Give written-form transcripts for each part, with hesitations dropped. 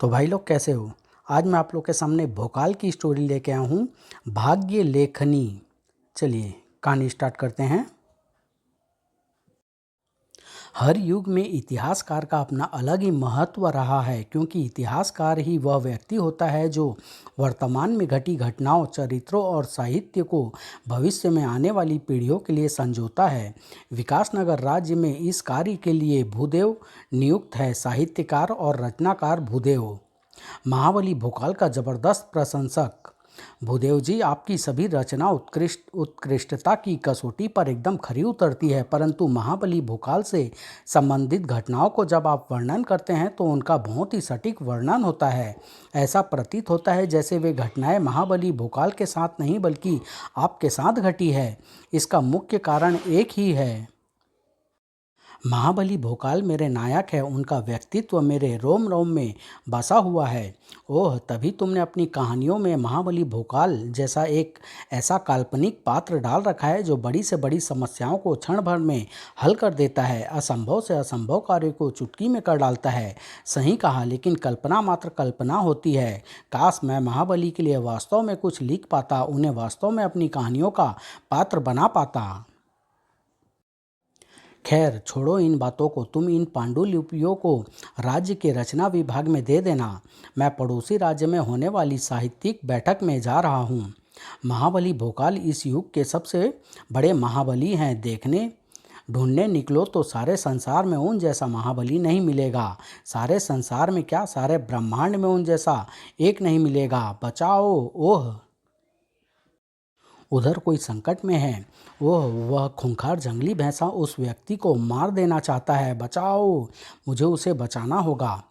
तो भाई लोग कैसे हो। आज मैं आप लोग के सामने भोकाल की स्टोरी लेके आया हूँ, भाग्य लेखनी। चलिए कहानी स्टार्ट करते हैं। हर युग में इतिहासकार का अपना अलग ही महत्व रहा है, क्योंकि इतिहासकार ही वह व्यक्ति होता है जो वर्तमान में घटी घटनाओं, चरित्रों और साहित्य को भविष्य में आने वाली पीढ़ियों के लिए संजोता है। विकासनगर राज्य में इस कार्य के लिए भूदेव नियुक्त है। साहित्यकार और रचनाकार भूदेव। महाबली भोकाल का जबरदस्त प्रशंसक। भूदेव जी, आपकी सभी रचना उत्कृष्टता की कसौटी पर एकदम खरी उतरती है, परंतु महाबली भोकाल से संबंधित घटनाओं को जब आप वर्णन करते हैं तो उनका बहुत ही सटीक वर्णन होता है। ऐसा प्रतीत होता है जैसे वे घटनाएं महाबली भोकाल के साथ नहीं बल्कि आपके साथ घटी है। इसका मुख्य कारण एक ही है, महाबली भोकाल मेरे नायक है। उनका व्यक्तित्व मेरे रोम रोम में बसा हुआ है। ओह, तभी तुमने अपनी कहानियों में महाबली भोकाल जैसा एक ऐसा काल्पनिक पात्र डाल रखा है जो बड़ी से बड़ी समस्याओं को क्षण भर में हल कर देता है, असंभव से असंभव कार्य को चुटकी में कर डालता है। सही कहा, लेकिन कल्पना मात्र कल्पना होती है। काश मैं महाबली के लिए वास्तव में कुछ लिख पाता, उन्हें वास्तव में अपनी कहानियों का पात्र बना पाता। खैर छोड़ो इन बातों को, तुम इन पांडुलिपियों को राज्य के रचना विभाग में दे देना। मैं पड़ोसी राज्य में होने वाली साहित्यिक बैठक में जा रहा हूँ। महाबली भोकाल इस युग के सबसे बड़े महाबली हैं। देखने ढूंढने निकलो तो सारे संसार में उन जैसा महाबली नहीं मिलेगा। सारे संसार में क्या, सारे ब्रह्मांड में उन जैसा एक नहीं मिलेगा। बचाओ। ओह, उधर कोई संकट में है। वह खूंखार जंगली भैंसा उस व्यक्ति को मार देना चाहता है। बचाओ, मुझे उसे बचाना होगा।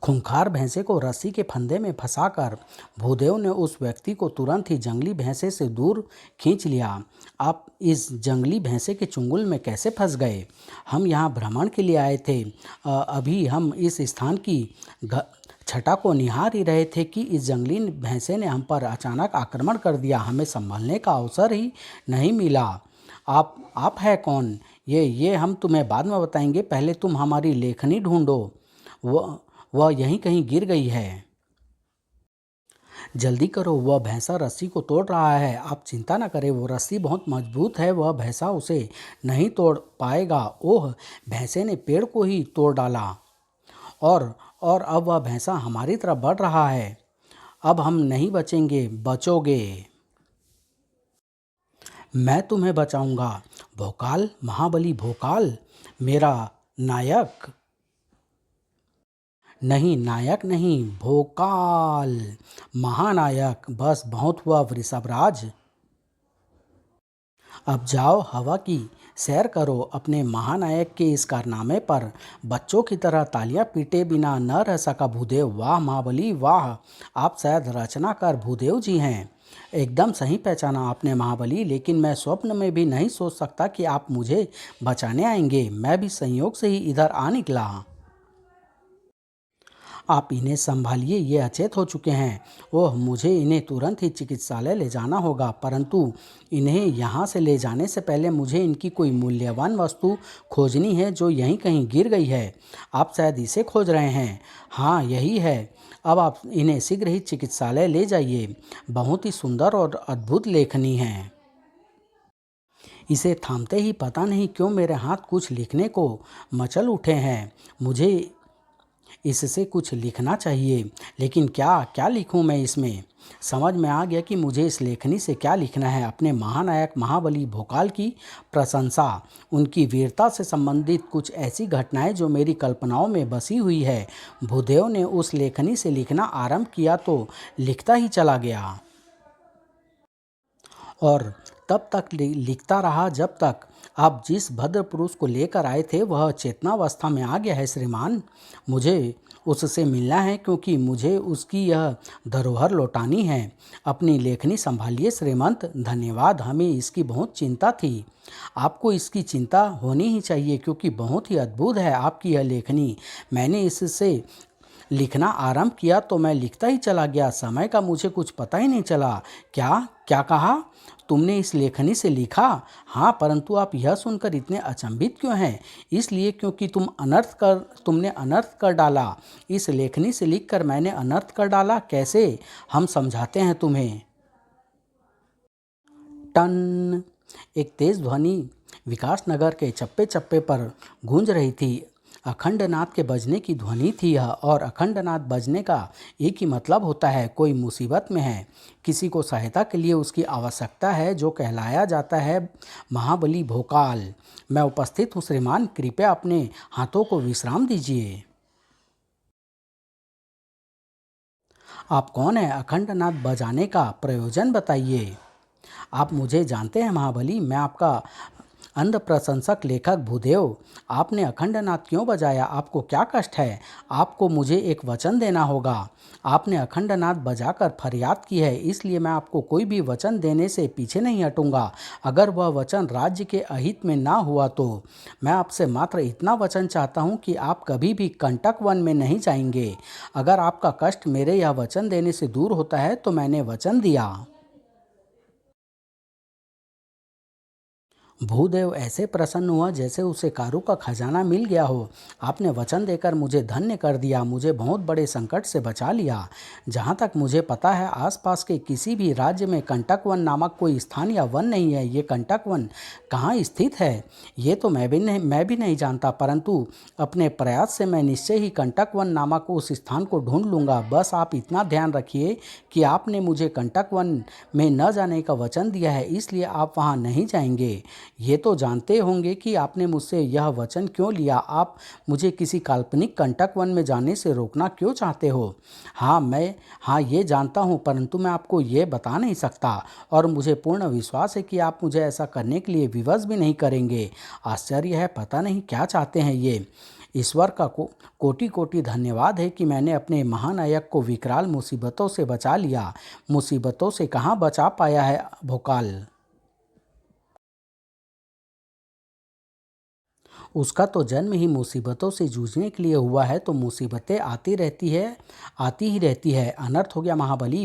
खूंखार भैंसे को रस्सी के फंदे में फंसाकर भूदेव ने उस व्यक्ति को तुरंत ही जंगली भैंसे से दूर खींच लिया। आप इस जंगली भैंसे के चुंगल में कैसे फंस गए? हम यहाँ भ्रमण के लिए आए थे। अभी हम इस स्थान की छटा को निहार ही रहे थे कि इस जंगली भैंसे ने हम पर अचानक आक्रमण कर दिया। हमें संभलने का अवसर ही नहीं मिला। आप है कौन? ये हम तुम्हें बाद में बताएंगे। पहले तुम हमारी लेखनी ढूंढो। वह यहीं कहीं गिर गई है। जल्दी करो, वह भैंसा रस्सी को तोड़ रहा है। आप चिंता न करें, वो रस्सी बहुत मजबूत है, वह भैंसा उसे नहीं तोड़ पाएगा। ओह, भैंसे ने पेड़ को ही तोड़ डाला और अब वह भैंसा हमारी तरफ बढ़ रहा है। अब हम नहीं बचेंगे। बचोगे, मैं तुम्हें बचाऊंगा। भोकाल, महाबली भोकाल, मेरा नायक। नहीं, नायक नहीं, भोकाल, महानायक। बस बहुत हुआ वृषभराज। अब जाओ, हवा की सैर करो। अपने महानायक के इस कारनामे पर बच्चों की तरह तालियां पीटे बिना न रह सका भूदेव। वाह महाबली वाह, आप शायद रचनाकार भूदेव जी हैं। एकदम सही पहचाना आपने महाबली, लेकिन मैं स्वप्न में भी नहीं सोच सकता कि आप मुझे बचाने आएंगे। मैं भी संयोग से ही इधर आ निकला। आप इन्हें संभालिए, ये अचेत हो चुके हैं। ओह, मुझे इन्हें तुरंत ही चिकित्सालय ले जाना होगा, परंतु इन्हें यहाँ से ले जाने से पहले मुझे इनकी कोई मूल्यवान वस्तु खोजनी है जो यहीं कहीं गिर गई है। आप शायद इसे खोज रहे हैं। हाँ, यही है। अब आप इन्हें शीघ्र ही चिकित्सालय ले जाइए। बहुत ही सुंदर और अद्भुत लेखनी है। इसे थामते ही पता नहीं क्यों मेरे हाथ कुछ लिखने को मचल उठे हैं। मुझे इससे कुछ लिखना चाहिए, लेकिन क्या क्या लिखूं मैं इसमें? समझ में आ गया कि मुझे इस लेखनी से क्या लिखना है। अपने महानायक महाबली भोकाल की प्रशंसा, उनकी वीरता से संबंधित कुछ ऐसी घटनाएं जो मेरी कल्पनाओं में बसी हुई है। भूदेव ने उस लेखनी से लिखना आरंभ किया तो लिखता ही चला गया और तब तक लिखता रहा जब तक आप जिस भद्र पुरुष को लेकर आए थे वह चेतनावस्था में आ गया है। श्रीमान, मुझे उससे मिलना है, क्योंकि मुझे उसकी यह धरोहर लौटानी है। अपनी लेखनी संभालिए श्रीमंत। धन्यवाद, हमें इसकी बहुत चिंता थी। आपको इसकी चिंता होनी ही चाहिए, क्योंकि बहुत ही अद्भुत है आपकी यह लेखनी। मैंने इससे लिखना आरंभ किया तो मैं लिखता ही चला गया। समय का मुझे कुछ पता ही नहीं चला। क्या क्या कहा? तुमने इस लेखनी से लिखा? हाँ, परंतु आप यह सुनकर इतने अचंभित क्यों हैं? इसलिए क्योंकि तुमने अनर्थ कर डाला। इस लेखनी से लिखकर मैंने अनर्थ कर डाला? कैसे? हम समझाते हैं तुम्हें। टन! एक तेज ध्वनि विकासनगर के चप्पे-चप्पे पर गूंज रही थी। अखंडनाद के बजने की ध्वनि थी यह, और अखंडनाद बजने का एक ही मतलब होता है, कोई मुसीबत में है, किसी को सहायता के लिए उसकी आवश्यकता है, जो कहलाया जाता है महाबली भोकाल। मैं उपस्थित हूँ श्रीमान, कृपया अपने हाथों को विश्राम दीजिए। आप कौन हैं? अखंडनाद बजाने का प्रयोजन बताइए। आप मुझे जानते हैं महाबली, मैं आपका अंध प्रशंसक लेखक भूदेव। आपने अखंडनाद क्यों बजाया? आपको क्या कष्ट है? आपको मुझे एक वचन देना होगा। आपने अखंडनाद बजाकर फरियाद की है, इसलिए मैं आपको कोई भी वचन देने से पीछे नहीं हटूंगा। अगर वह वचन राज्य के अहित में ना हुआ तो मैं आपसे मात्र इतना वचन चाहता हूँ कि आप कभी भी कंटक वन में नहीं जाएंगे। अगर आपका कष्ट मेरे यह वचन देने से दूर होता है तो मैंने वचन दिया। भूदेव ऐसे प्रसन्न हुआ जैसे उसे कारू का खजाना मिल गया हो। आपने वचन देकर मुझे धन्य कर दिया, मुझे बहुत बड़े संकट से बचा लिया। जहाँ तक मुझे पता है, आसपास के किसी भी राज्य में कंटक वन नामक कोई स्थान या वन नहीं है। ये कंटक वन कहाँ स्थित है ये तो मैं भी नहीं जानता, परंतु अपने प्रयास से मैं निश्चय ही कंटक वन नामक उस स्थान को ढूंढ लूँगा। बस आप इतना ध्यान रखिए कि आपने मुझे कंटक वन में न जाने का वचन दिया है, इसलिए आप वहाँ नहीं जाएंगे। ये तो जानते होंगे कि आपने मुझसे यह वचन क्यों लिया। आप मुझे किसी काल्पनिक कंटक वन में जाने से रोकना क्यों चाहते हो? हाँ, ये जानता हूँ, परंतु मैं आपको ये बता नहीं सकता, और मुझे पूर्ण विश्वास है कि आप मुझे ऐसा करने के लिए विवश भी नहीं करेंगे। आश्चर्य है, पता नहीं क्या चाहते हैं ये। ईश्वर का कोटि कोटि धन्यवाद है कि मैंने अपने महानायक को विकराल मुसीबतों से बचा लिया। मुसीबतों से कहाँ बचा पाया है भोकाल। उसका तो जन्म ही मुसीबतों से जूझने के लिए हुआ है, तो मुसीबतें आती ही रहती है। अनर्थ हो गया महाबली।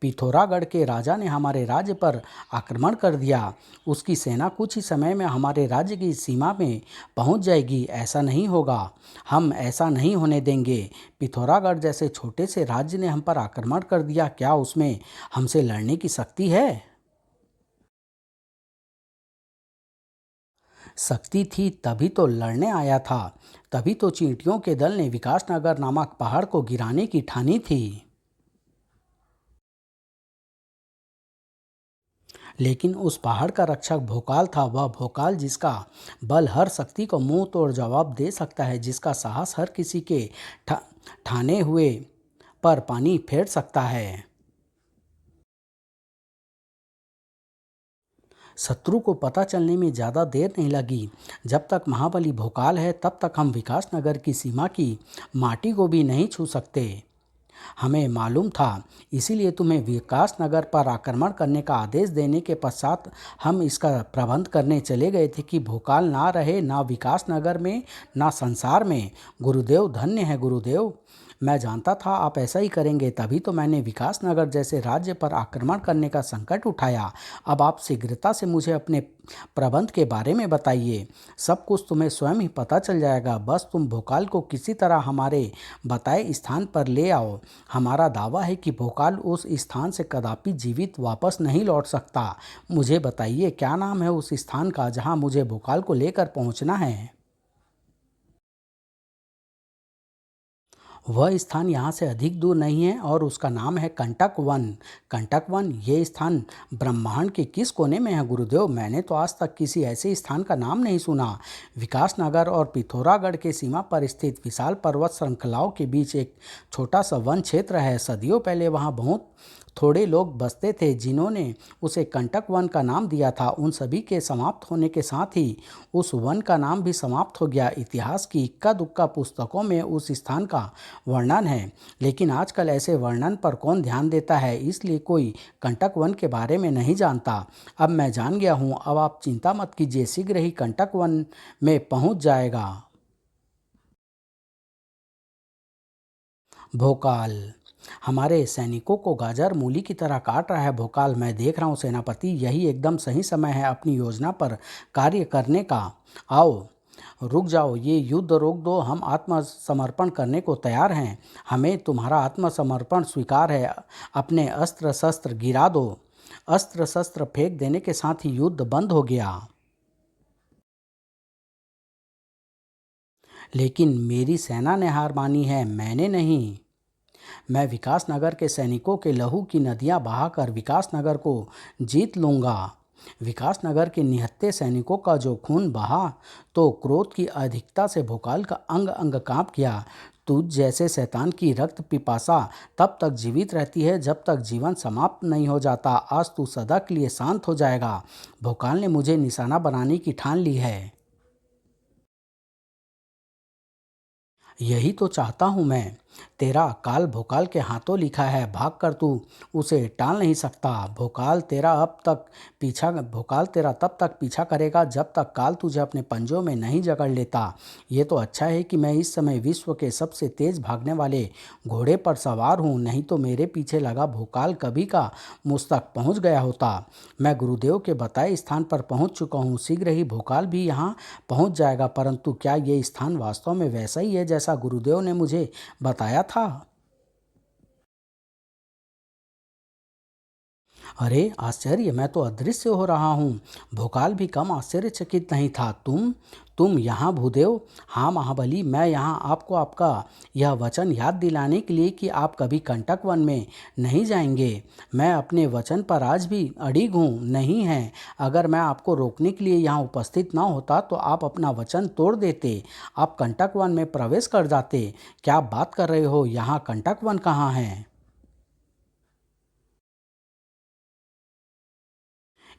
पिथौरागढ़ के राजा ने हमारे राज्य पर आक्रमण कर दिया। उसकी सेना कुछ ही समय में हमारे राज्य की सीमा में पहुंच जाएगी। ऐसा नहीं होगा, हम ऐसा नहीं होने देंगे। पिथौरागढ़ जैसे छोटे से राज्य ने हम पर आक्रमण कर दिया, क्या उसमें हमसे लड़ने की शक्ति है? शक्ति थी तभी तो लड़ने आया था। तभी तो चींटियों के दल ने विकासनगर नामक पहाड़ को गिराने की ठानी थी। लेकिन उस पहाड़ का रक्षक भोकाल था, वह भोकाल जिसका बल हर शक्ति को मुंह तोड़ जवाब दे सकता है, जिसका साहस हर किसी के ठा, ठाने हुए पर पानी फेर सकता है। शत्रु को पता चलने में ज़्यादा देर नहीं लगी। जब तक महाबली भोकाल है तब तक हम विकासनगर की सीमा की माटी को भी नहीं छू सकते। हमें मालूम था, इसीलिए तुम्हें विकासनगर पर आक्रमण करने का आदेश देने के पश्चात हम इसका प्रबंध करने चले गए थे कि भोकाल ना रहे, ना विकासनगर में, ना संसार में। गुरुदेव धन्य है गुरुदेव। मैं जानता था आप ऐसा ही करेंगे, तभी तो मैंने विकासनगर जैसे राज्य पर आक्रमण करने का संकट उठाया। अब आप शीघ्रता से मुझे अपने प्रबंध के बारे में बताइए। सब कुछ तुम्हें स्वयं ही पता चल जाएगा। बस तुम भोकाल को किसी तरह हमारे बताए स्थान पर ले आओ। हमारा दावा है कि भोकाल उस स्थान से कदापि जीवित वापस नहीं लौट सकता। मुझे बताइए, क्या नाम है उस स्थान का जहां मुझे भोकाल को लेकर पहुंचना है? वह स्थान यहाँ से अधिक दूर नहीं है और उसका नाम है कंटक वन। कंटक वन, ये स्थान ब्रह्मांड के किस कोने में है गुरुदेव? मैंने तो आज तक किसी ऐसे स्थान का नाम नहीं सुना। विकासनगर और पिथौरागढ़ के सीमा पर स्थित विशाल पर्वत श्रृंखलाओं के बीच एक छोटा सा वन क्षेत्र है। सदियों पहले वहाँ बहुत थोड़े लोग बसते थे, जिन्होंने उसे कंटक वन का नाम दिया था। उन सभी के समाप्त होने के साथ ही उस वन का नाम भी समाप्त हो गया। इतिहास की इक्का दुक्का पुस्तकों में उस स्थान का वर्णन है, लेकिन आजकल ऐसे वर्णन पर कौन ध्यान देता है, इसलिए कोई कंटक वन के बारे में नहीं जानता। अब मैं जान गया हूँ, अब आप चिंता मत कीजिए, शीघ्र ही कंटक वन में पहुँच जाएगा। भोकाल, हमारे सैनिकों को गाजर मूली की तरह काट रहा है। भोकाल, मैं देख रहा हूँ सेनापति, यही एकदम सही समय है अपनी योजना पर कार्य करने का। आओ, रुक जाओ, ये युद्ध रोक दो, हम आत्मसमर्पण करने को तैयार हैं। हमें तुम्हारा आत्मसमर्पण स्वीकार है। अपने अस्त्र शस्त्र गिरा दो। अस्त्र शस्त्र फेंक देने के साथ ही युद्ध बंद हो गया। लेकिन मेरी सेना ने हार मानी है, मैंने नहीं। मैं विकासनगर के सैनिकों के लहू की नदियां बहाकर विकासनगर को जीत लूंगा। विकासनगर के निहत्थे सैनिकों का जो खून बहा तो क्रोध की अधिकता से भोकाल का अंग अंग कांप गया। तुझ जैसे शैतान की रक्त पिपासा तब तक जीवित रहती है जब तक जीवन समाप्त नहीं हो जाता। आज तू सदा के लिए शांत हो जाएगा। भोकाल ने मुझे निशाना बनाने की ठान ली है। यही तो चाहता हूँ मैं। तेरा काल भोकाल के हाथों लिखा है, भागकर तू उसे टाल नहीं सकता। भोकाल तेरा तब तक पीछा करेगा जब तक काल तुझे अपने पंजों में नहीं जकड़ लेता। ये तो अच्छा है कि मैं इस समय विश्व के सबसे तेज भागने वाले घोड़े पर सवार हूँ, नहीं तो मेरे पीछे लगा भोकाल कभी का मुझ तक पहुँच गया होता। मैं गुरुदेव के बताए स्थान पर पहुँच चुका हूँ, शीघ्र ही भोकाल भी यहाँ पहुँच जाएगा। परंतु क्या ये स्थान वास्तव में वैसा ही है जैसा गुरुदेव ने मुझे बताया था? अरे आश्चर्य, मैं तो अदृश्य हो रहा हूँ। भोकाल भी कम आश्चर्यचकित नहीं था। तुम यहाँ भूदेव? हाँ महाबली, मैं यहाँ आपको आपका यह वचन याद दिलाने के लिए कि आप कभी कंटक वन में नहीं जाएंगे। मैं अपने वचन पर आज भी अड़िग हूँ। नहीं है, अगर मैं आपको रोकने के लिए यहाँ उपस्थित ना होता तो आप अपना वचन तोड़ देते, आप कंटक वन में प्रवेश कर जाते। क्या आप बात कर रहे हो? यहाँ कंटक वन कहाँ है?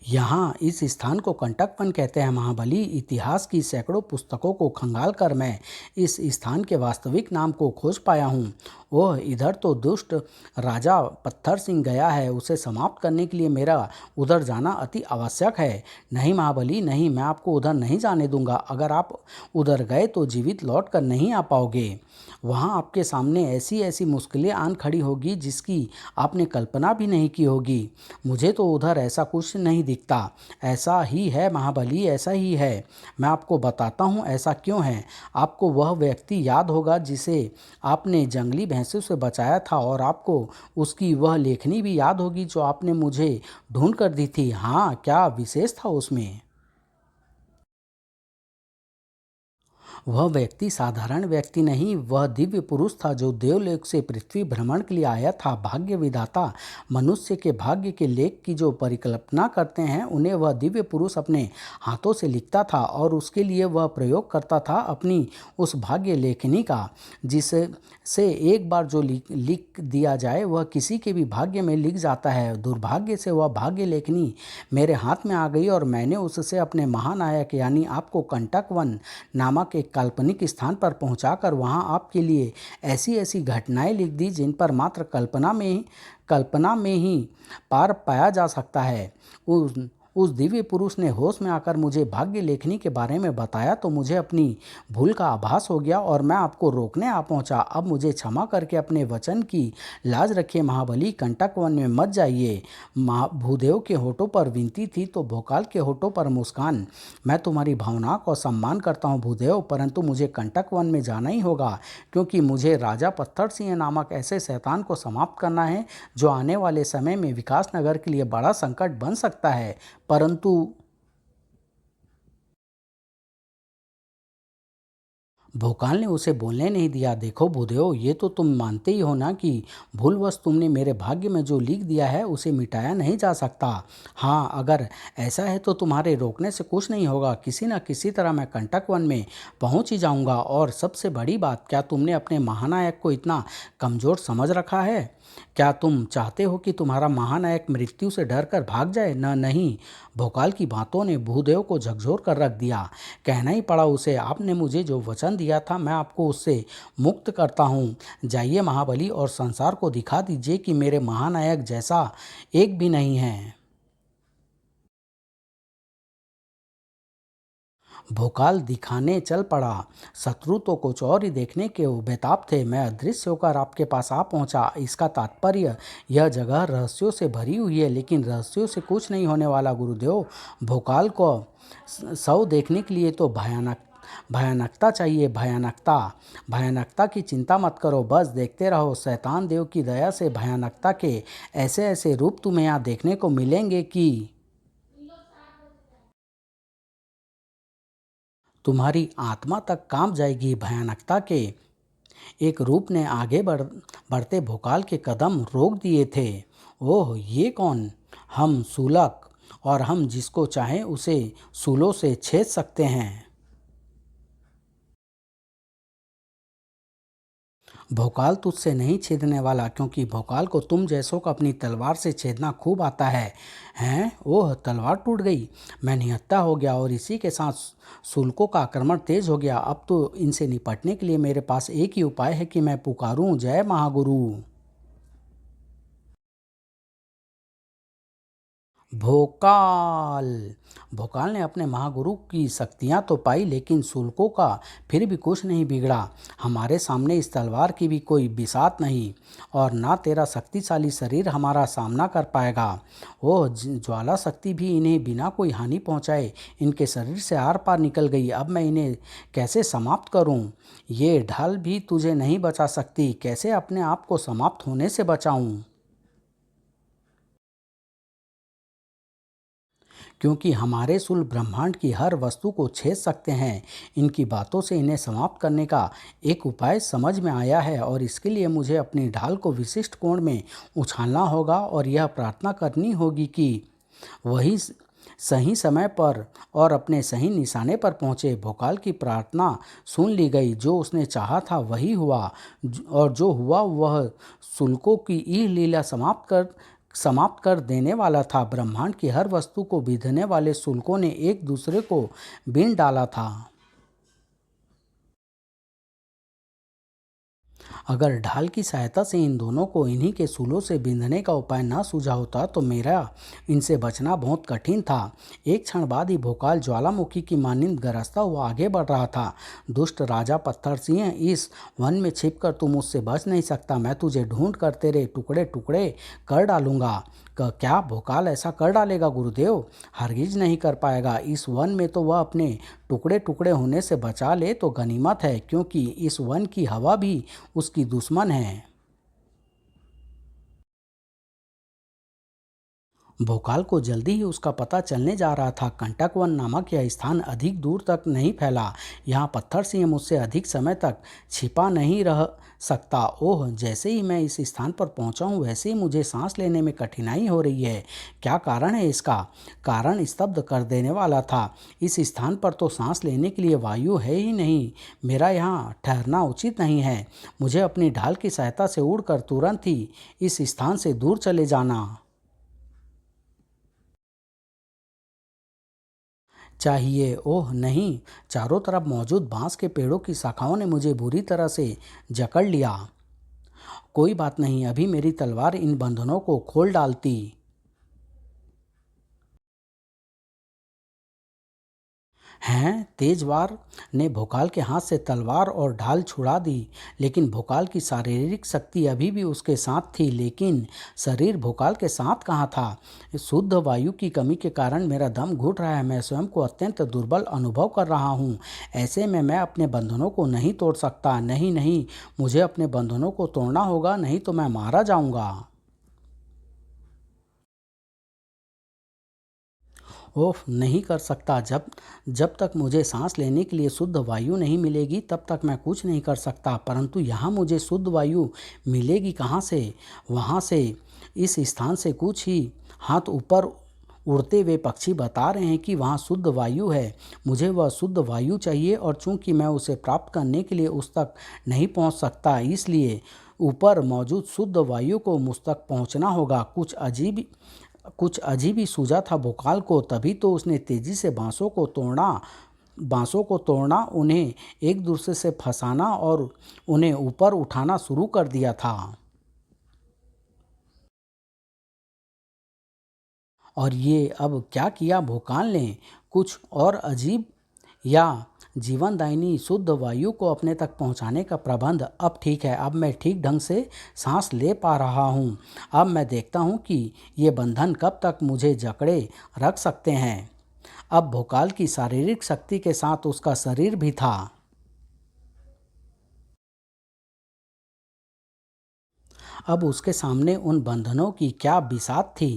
यहाँ इस स्थान को कंटक वन कहते हैं महाबली। इतिहास की सैकड़ों पुस्तकों को खंगाल कर मैं इस स्थान के वास्तविक नाम को खोज पाया हूँ। ओह, इधर तो दुष्ट राजा पत्थर सिंह गया है, उसे समाप्त करने के लिए मेरा उधर जाना अति आवश्यक है। नहीं महाबली, नहीं, मैं आपको उधर नहीं जाने दूंगा। अगर आप उधर गए तो जीवित लौट कर नहीं आ पाओगे। वहाँ आपके सामने ऐसी ऐसी मुश्किलें आन खड़ी होगी जिसकी आपने कल्पना भी नहीं की होगी। मुझे तो उधर ऐसा कुछ नहीं दिखता। ऐसा ही है महाबली, ऐसा ही है। मैं आपको बताता हूँ ऐसा क्यों है। आपको वह व्यक्ति याद होगा जिसे आपने जंगली भैंसों से बचाया था, और आपको उसकी वह लेखनी भी याद होगी जो आपने मुझे ढूंढ कर दी थी। हाँ, क्या विशेष था उसमें? वह व्यक्ति साधारण व्यक्ति नहीं, वह दिव्य पुरुष था जो देवलोक से पृथ्वी भ्रमण के लिए आया था। भाग्य विधाता मनुष्य के भाग्य के लेख की जो परिकल्पना करते हैं उन्हें वह दिव्य पुरुष अपने हाथों से लिखता था, और उसके लिए वह प्रयोग करता था अपनी उस भाग्य लेखनी का, जिससे एक बार जो लिख दिया जाए वह किसी के भी भाग्य में लिख जाता है। दुर्भाग्य से वह भाग्य लेखनी मेरे हाथ में आ गई और मैंने उससे अपने महानायक यानी आपको कंटक वन नामक एक काल्पनिक स्थान पर पहुंचाकर वहां आपके लिए ऐसी ऐसी घटनाएं लिख दी जिन पर मात्र कल्पना में ही पार पाया जा सकता है। उस उस दिव्य पुरुष ने होश में आकर मुझे भाग्य लेखनी के बारे में बताया तो मुझे अपनी भूल का आभास हो गया और मैं आपको रोकने आ पहुंचा। अब मुझे क्षमा करके अपने वचन की लाज रखिए महाबली, कंटक वन में मत जाइए। भूदेव के होठों पर विनती थी तो भोकाल के होठों पर मुस्कान। मैं तुम्हारी भावनाओं का सम्मान करता हूँ भूदेव, परंतु मुझे कंटक वन में जाना ही होगा, क्योंकि मुझे राजा पत्थर सिंह नामक ऐसे शैतान को समाप्त करना है जो आने वाले समय में विकासनगर के लिए बड़ा संकट बन सकता है। परंतु भोकाल ने उसे बोलने नहीं दिया। देखो भूदेव, ये तो तुम मानते ही हो ना कि भूलवश तुमने मेरे भाग्य में जो लिख दिया है उसे मिटाया नहीं जा सकता। हाँ, अगर ऐसा है तो तुम्हारे रोकने से कुछ नहीं होगा। किसी न किसी तरह मैं कंटक वन में पहुंच ही जाऊंगा। और सबसे बड़ी बात, क्या तुमने अपने महानायक को इतना कमज़ोर समझ रखा है? क्या तुम चाहते हो कि तुम्हारा महानायक मृत्यु से डर कर भाग जाए? न, नहीं। भोकाल की बातों ने भूदेव को झकझोर कर रख दिया। कहना ही पड़ा उसे, आपने मुझे जो वचन दिया था मैं आपको उससे मुक्त करता हूँ। जाइए महाबली और संसार को दिखा दीजिए कि मेरे महानायक जैसा एक भी नहीं है। भोकाल दिखाने चल पड़ा। शत्रु तो कुछ और ही देखने के बेताब थे। मैं अदृश्य होकर आपके पास आ पहुंचा। इसका तात्पर्य यह जगह रहस्यों से भरी हुई है, लेकिन रहस्यों से कुछ नहीं होने वाला गुरुदेव। भोकाल को शव देखने के लिए तो भयानकता चाहिए। भयानकता। भयानकता की चिंता मत करो, बस देखते रहो। शैतान देव की दया से भयानकता के ऐसे ऐसे रूप तुम्हें यहाँ देखने को मिलेंगे कि तुम्हारी आत्मा तक कांप जाएगी। भयानकता के एक रूप ने आगे बढ़ते भोकाल के कदम रोक दिए थे। ओह, ये कौन? हम सूलक, और हम जिसको चाहें उसे सूलों से छेद सकते हैं। भोकाल तुझसे नहीं छेदने वाला, क्योंकि भोकाल को तुम जैसों को अपनी तलवार से छेदना खूब आता है। हैं? ओह, तलवार टूट गई। मैं निहत्था हो गया और इसी के साथ शुल्कों का आक्रमण तेज हो गया। अब तो इनसे निपटने के लिए मेरे पास एक ही उपाय है कि मैं पुकारूं, जय महागुरु। भोकाल। भोकाल ने अपने महागुरु की शक्तियां तो पाई, लेकिन शुल्कों का फिर भी कुछ नहीं बिगड़ा। हमारे सामने इस तलवार की भी कोई बिसात नहीं, और ना तेरा शक्तिशाली शरीर हमारा सामना कर पाएगा। ओह, ज्वाला शक्ति भी इन्हें बिना कोई हानि पहुंचाए इनके शरीर से आर पार निकल गई। अब मैं इन्हें कैसे समाप्त करूं? ये ढाल भी तुझे नहीं बचा सकती। कैसे अपने आप को समाप्त होने से बचाऊं? क्योंकि हमारे शूल ब्रह्मांड की हर वस्तु को छेद सकते हैं। इनकी बातों से इन्हें समाप्त करने का एक उपाय समझ में आया है, और इसके लिए मुझे अपनी ढाल को विशिष्ट कोण में उछालना होगा और यह प्रार्थना करनी होगी कि वही सही समय पर और अपने सही निशाने पर पहुँचे। भोकाल की प्रार्थना सुन ली गई। जो उसने चाहा था वही हुआ, और जो हुआ वह शुल्कों की यह लीला समाप्त कर देने वाला था। ब्रह्मांड की हर वस्तु को बीधने वाले शुल्कों ने एक दूसरे को बीन डाला था। अगर ढाल की सहायता से इन दोनों को इन्हीं के सूलों से बींधने का उपाय न सूझा होता तो मेरा इनसे बचना बहुत कठिन था। एक क्षण बाद ही भोकाल ज्वालामुखी की मानिंद गरजता हुआ आगे बढ़ रहा था। दुष्ट राजा पत्थर सिंह, इस वन में छिपकर तू मुझसे बच नहीं सकता। मैं तुझे ढूंढ कर तेरे टुकड़े टुकड़े कर डालूंगा। क्या भोकाल ऐसा कर डालेगा गुरुदेव? हरगिज नहीं कर पाएगा। इस वन में तो वह अपने टुकड़े टुकड़े होने से बचा ले तो गनीमत है, क्योंकि इस वन की हवा भी उसकी दुश्मन है। भोकाल को जल्दी ही उसका पता चलने जा रहा था। कंटक वन नामक यह स्थान अधिक दूर तक नहीं फैला। यहाँ पत्थर सिंह मुझसे अधिक समय तक छिपा नहीं रह सकता। ओह, जैसे ही मैं इस स्थान पर पहुँचा हूँ वैसे ही मुझे सांस लेने में कठिनाई हो रही है। क्या कारण है इसका? कारण स्तब्ध कर देने वाला था। इस स्थान पर तो सांस लेने के लिए वायु है ही नहीं। मेरा यहाँ ठहरना उचित नहीं है। मुझे अपनी ढाल की सहायता से उड़कर तुरंत ही इस स्थान से दूर चले जाना चाहिए। ओह नहीं, चारों तरफ मौजूद बांस के पेड़ों की शाखाओं ने मुझे बुरी तरह से जकड़ लिया। कोई बात नहीं, अभी मेरी तलवार इन बंधनों को खोल डालती। हैं? तेजवार ने भोकाल के हाथ से तलवार और ढाल छुड़ा दी, लेकिन भोकाल की शारीरिक शक्ति अभी भी उसके साथ थी। लेकिन शरीर भोकाल के साथ कहाँ था? शुद्ध वायु की कमी के कारण मेरा दम घुट रहा है। मैं स्वयं को अत्यंत दुर्बल अनुभव कर रहा हूँ। ऐसे में मैं अपने बंधनों को नहीं तोड़ सकता। नहीं नहीं, मुझे अपने बंधनों को तोड़ना होगा, नहीं तो मैं मारा जाऊंगा। ओफ, नहीं कर सकता। जब जब तक मुझे सांस लेने के लिए शुद्ध वायु नहीं मिलेगी तब तक मैं कुछ नहीं कर सकता। परंतु यहाँ मुझे शुद्ध वायु मिलेगी कहाँ से? वहाँ से, इस स्थान से कुछ ही हाथ ऊपर उड़ते हुए पक्षी बता रहे हैं कि वहाँ शुद्ध वायु है। मुझे वह शुद्ध वायु चाहिए, और चूंकि मैं उसे प्राप्त करने के लिए उस तक नहीं पहुँच सकता, इसलिए ऊपर मौजूद शुद्ध वायु को मुझ तक पहुँचना होगा। कुछ अजीब ही सूझा था भोकाल को। तभी तो उसने तेजी से बांसों को तोड़ना, उन्हें एक दूसरे से फंसाना और उन्हें ऊपर उठाना शुरू कर दिया था। और ये अब क्या किया भोकाल ने? कुछ और अजीब या जीवनदायिनी शुद्ध वायु को अपने तक पहुंचाने का प्रबंध। अब ठीक है, अब मैं ठीक ढंग से सांस ले पा रहा हूं। अब मैं देखता हूं कि ये बंधन कब तक मुझे जकड़े रख सकते हैं। अब भोकाल की शारीरिक शक्ति के साथ उसका शरीर भी था। अब उसके सामने उन बंधनों की क्या बिसात थी।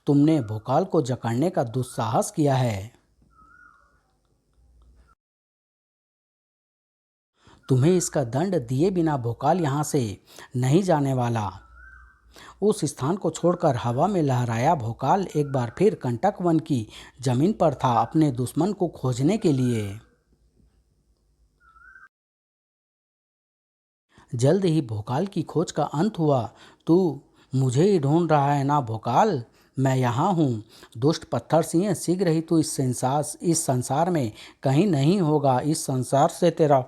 तुमने भोकाल को जकड़ने का दुस्साहस किया है। तुम्हें इसका दंड दिए बिना भोकाल यहाँ से नहीं जाने वाला। उस स्थान को छोड़कर हवा में लहराया भोकाल एक बार फिर कंटक वन की जमीन पर था, अपने दुश्मन को खोजने के लिए। जल्द ही भोकाल की खोज का अंत हुआ। तू मुझे ही ढूंढ रहा है ना भोकाल? मैं यहाँ हूँ। दुष्ट पत्थर सिंह, शीघ्र ही तू इस संसार में कहीं नहीं होगा। इस संसार से तेरा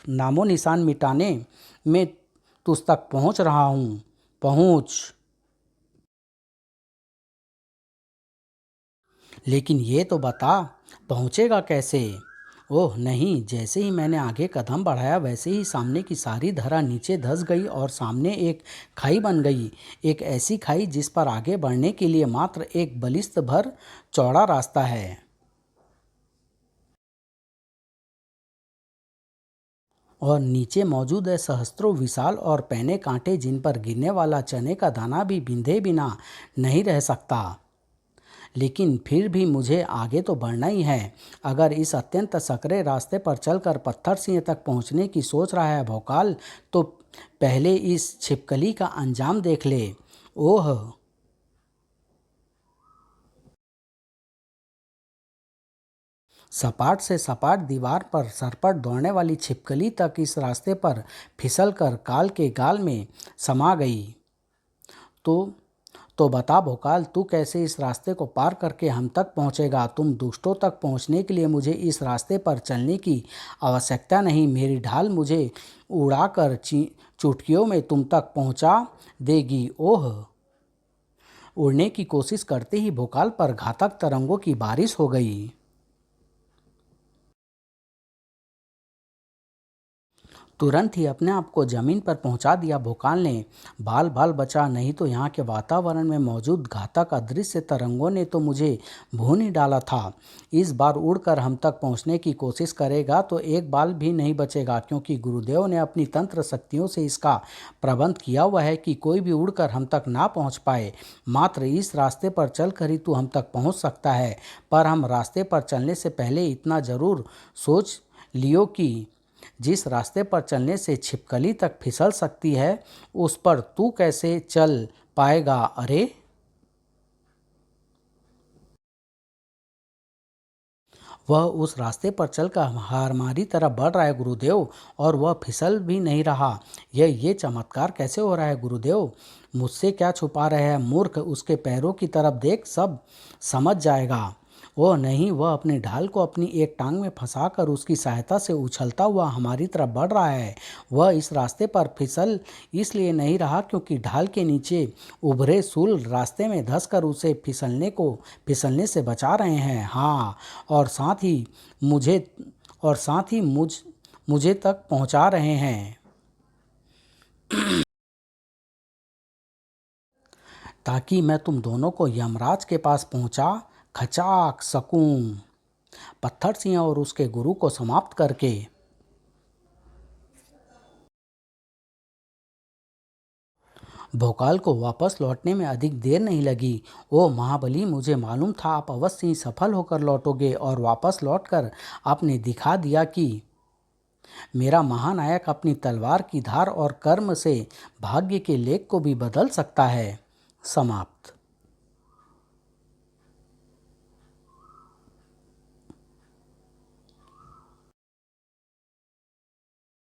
नामो निशान मिटाने में तुझ तक पहुँच रहा हूँ। पहुँच। लेकिन ये तो बता, पहुँचेगा कैसे? ओह नहीं, जैसे ही मैंने आगे कदम बढ़ाया वैसे ही सामने की सारी धरा नीचे धंस गई और सामने एक खाई बन गई। एक ऐसी खाई जिस पर आगे बढ़ने के लिए मात्र एक बलिस्थ भर चौड़ा रास्ता है। और नीचे मौजूद है सहस्त्रों विशाल और पैने कांटे, जिन पर गिरने वाला चने का दाना भी बिंधे बिना नहीं रह सकता। लेकिन फिर भी मुझे आगे तो बढ़ना ही है। अगर इस अत्यंत सकरे रास्ते पर चलकर पत्थर सिंह तक पहुंचने की सोच रहा है भोकाल, तो पहले इस छिपकली का अंजाम देख ले। ओह! सपाट से सपाट दीवार पर सरपट दौड़ने वाली छिपकली तक इस रास्ते पर फिसलकर काल के गाल में समा गई। तो तो बता भोकाल, तू कैसे इस रास्ते को पार करके हम तक पहुंचेगा? तुम दुष्टों तक पहुंचने के लिए मुझे इस रास्ते पर चलने की आवश्यकता नहीं। मेरी ढाल मुझे उड़ाकर चुटकियों में तुम तक पहुंचा देगी। ओह! उड़ने की कोशिश करते ही भोकाल पर घातक तरंगों की बारिश हो गई। तुरंत ही अपने आप को जमीन पर पहुंचा दिया भोकाल ने। बाल बाल बचा, नहीं तो यहाँ के वातावरण में मौजूद घातक अदृश्य तरंगों ने तो मुझे भून ही डाला था। इस बार उड़कर हम तक पहुँचने की कोशिश करेगा तो एक बाल भी नहीं बचेगा, क्योंकि गुरुदेव ने अपनी तंत्र शक्तियों से इसका प्रबंध किया हुआ है कि कोई भी उड़कर हम तक ना पहुँच पाए। मात्र इस रास्ते पर चलकर ही तू हम तक पहुँच सकता है। पर हम रास्ते पर चलने से पहले इतना ज़रूर सोच लियो कि जिस रास्ते पर चलने से छिपकली तक फिसल सकती है, उस पर तू कैसे चल पाएगा? अरे! वह उस रास्ते पर चलकर हमारी तरफ बढ़ रहा है गुरुदेव, और वह फिसल भी नहीं रहा। ये चमत्कार कैसे हो रहा है गुरुदेव? मुझसे क्या छुपा रहे हैं मूर्ख? उसके पैरों की तरफ देख, सब समझ जाएगा। ओह नहीं, वह अपनी ढाल को अपनी एक टांग में फंसाकर उसकी सहायता से उछलता हुआ हमारी तरफ बढ़ रहा है। वह इस रास्ते पर फिसल इसलिए नहीं रहा क्योंकि ढाल के नीचे उभरे सूल रास्ते में धंसकर उसे फिसलने से बचा रहे हैं। हाँ, और साथ ही मुझे और साथ ही मुझे तक पहुंचा रहे हैं, ताकि मैं तुम दोनों को यमराज के पास पहुंचा खचाक सकूं, पत्थर सिंह और उसके गुरु को समाप्त करके। भोकाल को वापस लौटने में अधिक देर नहीं लगी। ओ महाबली, मुझे मालूम था आप अवश्य ही सफल होकर लौटोगे, और वापस लौटकर आपने दिखा दिया कि मेरा महानायक अपनी तलवार की धार और कर्म से भाग्य के लेख को भी बदल सकता है। समाप्त।